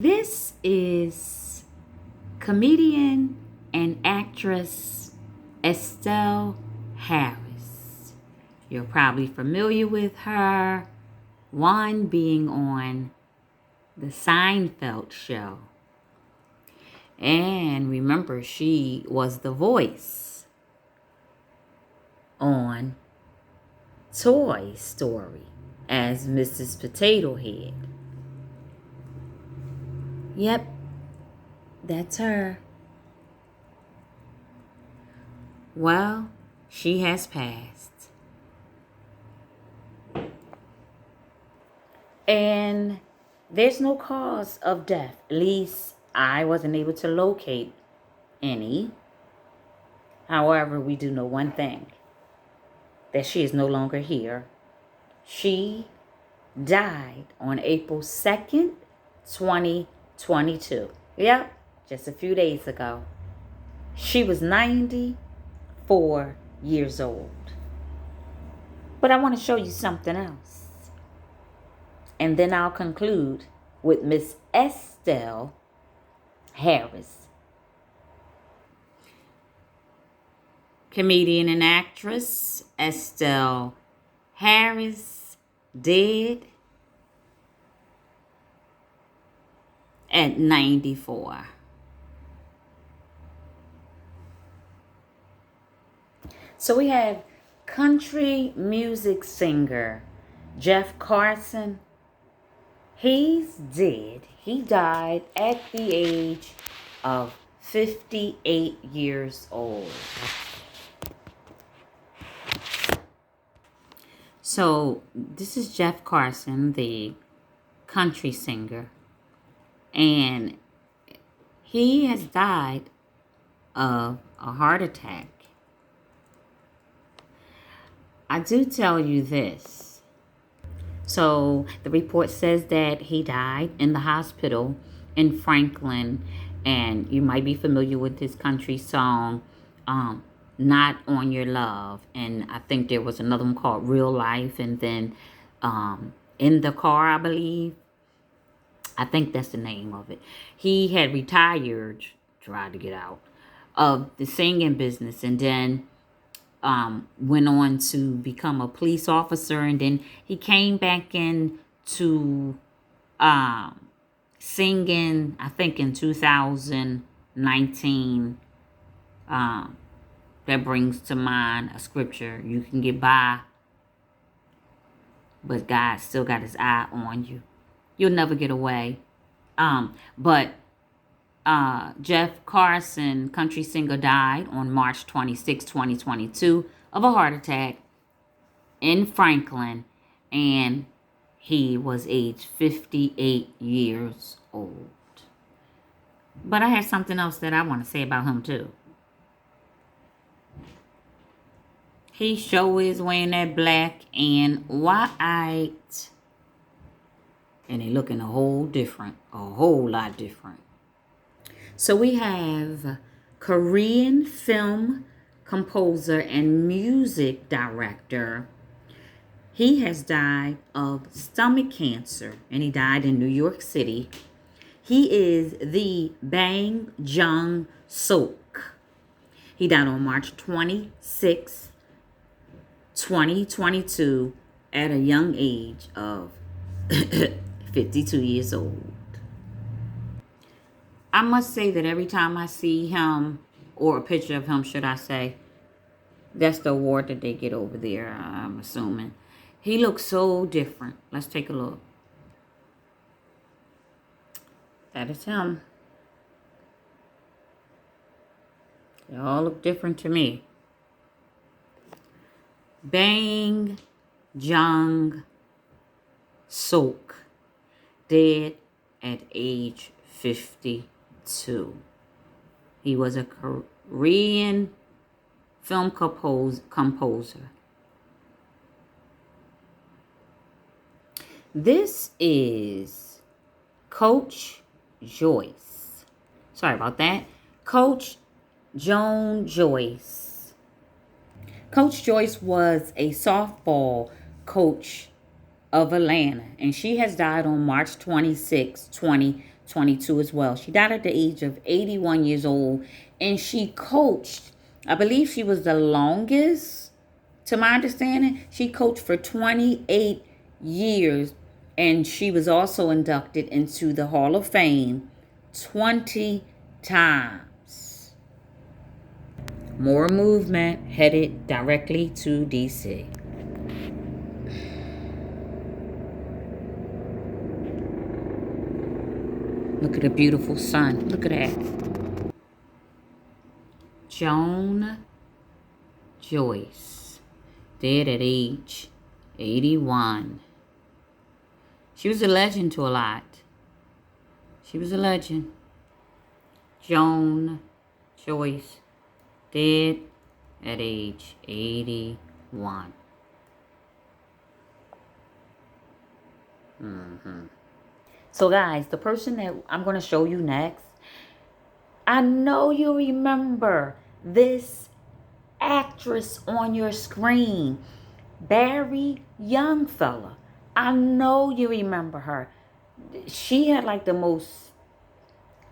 This is comedian and actress Estelle Harris. You're probably familiar with her, one being on the Seinfeld show. And remember, she was the voice on Toy Story as Mrs. Potato Head. Yep, that's her. Well, she has passed. And there's no cause of death. At least I wasn't able to locate any. However, we do know one thing, that she is no longer here. She died on April 2nd, 2022. Yep, just a few days ago. She was 94 years old. But I want to show you something else. And then I'll conclude with Miss Estelle Harris. Comedian and actress Estelle Harris dead at 94. So we have country music singer Jeff Carson. He's dead. He died at the age of 58 years old. So this is Jeff Carson, the country singer. And he has died of a heart attack. I do tell you this. So the report says that he died in the hospital in Franklin. And you might be familiar with his country song, Not On Your Love. And I think there was another one called Real Life. And then In the Car, I believe. I think that's the name of it. He had retired, tried to get out of the singing business, and then went on to become a police officer, and then he came back in to singing, I think in 2019. That brings to mind a scripture: you can get by, but God still got his eye on you. You'll never get away. But Jeff Carson, country singer, died on March 26, 2022 of a heart attack in Franklin, and he was age 58 years old. But I have something else that I want to say about him too. He sure is wearing that black and white, and they looking a whole lot different. So we have Korean film composer and music director. He has died of stomach cancer, and he died in New York City. He is the Bang Jung-sook. He died on March 26, 2022 at a young age of 52 years old. I must say that every time I see him, or a picture of him, should I say, that's the award that they get over there, I'm assuming. He looks so different. Let's take a look. That is him. They all look different to me. Bang Jung-sook, dead at age 52. He was a Korean film composer. This is Coach Joyce. Sorry about that. Coach Joan Joyce. Coach Joyce was a softball coach of Atlanta, and she has died on March 26, 2022. 22 as well. She died at the age of 81 years old, and she coached, I believe she was the longest, to my understanding. She coached for 28 years, and she was also inducted into the Hall of Fame 20 times. More movement headed directly to DC. Look at the beautiful sun. Look at that. Joan Joyce, dead at age 81. She was a legend to a lot. She was a legend. Joan Joyce, dead at age 81. So guys, the person that I'm going to show you next, I know you remember this actress on your screen, Barrie Young fella. I know you remember her. She had like the most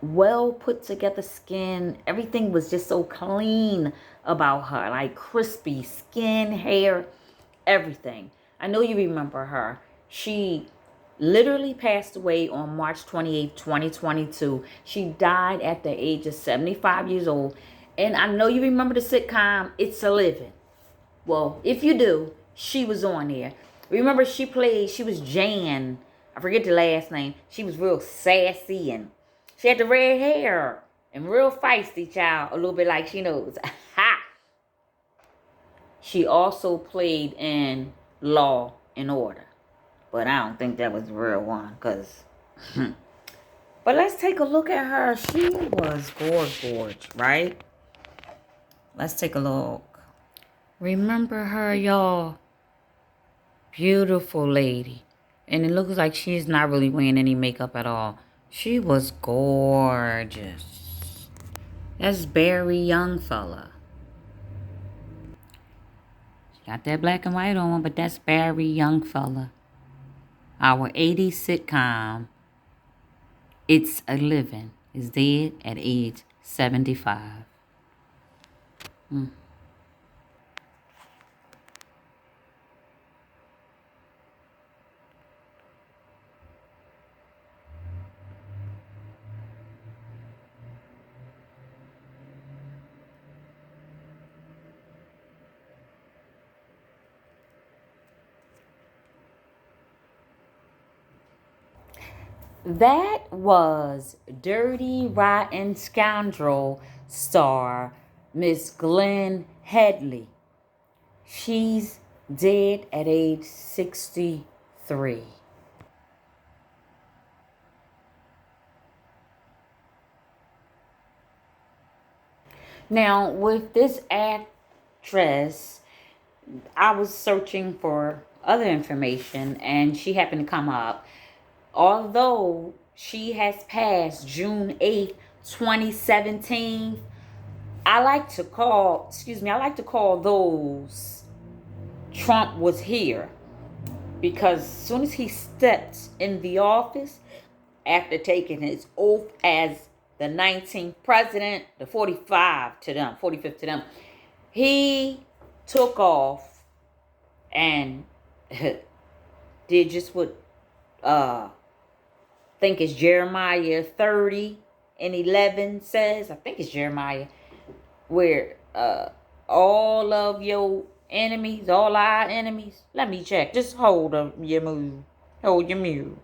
well put together skin. Everything was just so clean about her, like crispy skin, hair, everything. I know you remember her. She literally passed away on March 28th, 2022. She died at the age of 75 years old. And I know you remember the sitcom It's a Living. Well, if you do, she was on there. Remember, she was Jan. I forget the last name. She was real sassy, and she had the red hair and real feisty, child. A little bit like she knows. Ha! She also played in Law and Order. But I don't think that was the real one, because... But let's take a look at her. She was gorgeous, right? Let's take a look. Remember her, y'all? Beautiful lady. And it looks like she's not really wearing any makeup at all. She was gorgeous. That's Barrie Young fella. She got that black and white on, but that's Barrie Young fella. Our 80s sitcom, It's a Living, is dead at age 75. That was Dirty Rotten Scoundrel star Miss Glenn Headley. She's dead at age 63. Now, with this actress, I was searching for other information, and she happened to come up. Although she has passed June 8th, 2017, I like to call those Trump was here. Because as soon as he stepped in the office, after taking his oath as the 19th president, the 45th to them, he took off and did just what think it's Jeremiah 30:11 says. I think it's Jeremiah, where all of your enemies, all our enemies. Let me check. Just hold your move. Hold your mule.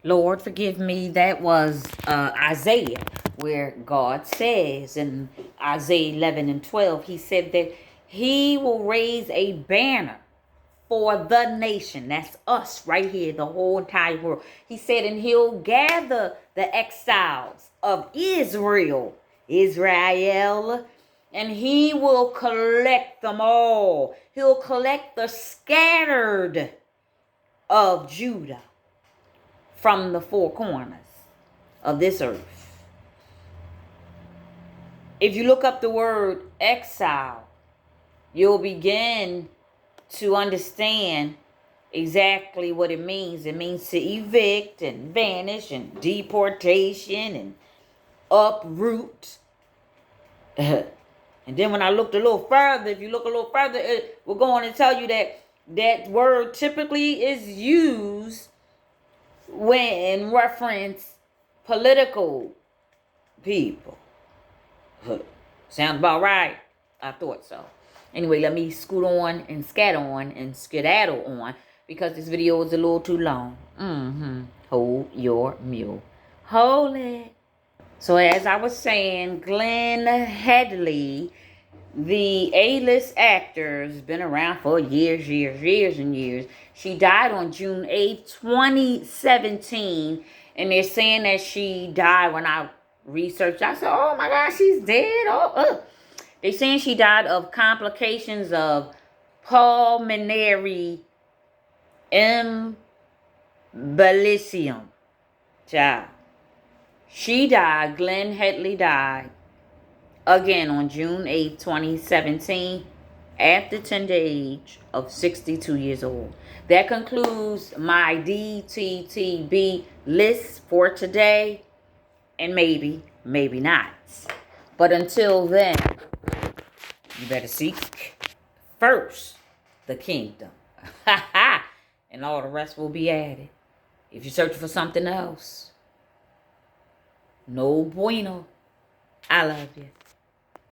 Lord, forgive me. That was Isaiah, where God says in Isaiah 11:12, he said that he will raise a banner for the nation. That's us right here, the whole entire world. He said, and he'll gather the exiles of Israel, and he will collect them all. He'll collect the scattered of Judah from the four corners of this earth. If you look up the word exile, you'll begin to understand exactly what it means. It means to evict and vanish and deportation and uproot. And then when I looked a little further, if you look a little further, it will go on and tell you that that word typically is used when reference political people. Sounds about right. I thought so. Anyway, let me scoot on and skedaddle on because this video is a little too long. Hold your mule. Hold it. So as I was saying, Glenn Headley, the A-list actor, has been around for years and years. She died on June 8th, 2017. And they're saying that she died. When I researched, I said, oh my God, she's dead. They're saying she died of complications of pulmonary embolism. Child. She died, Glenn Headley died, again on June 8, 2017, at the tender age of 62 years old. That concludes my DTTB list for today, and maybe not. But until then, you better seek first the kingdom. And all the rest will be added. If you're searching for something else, no bueno. I love you.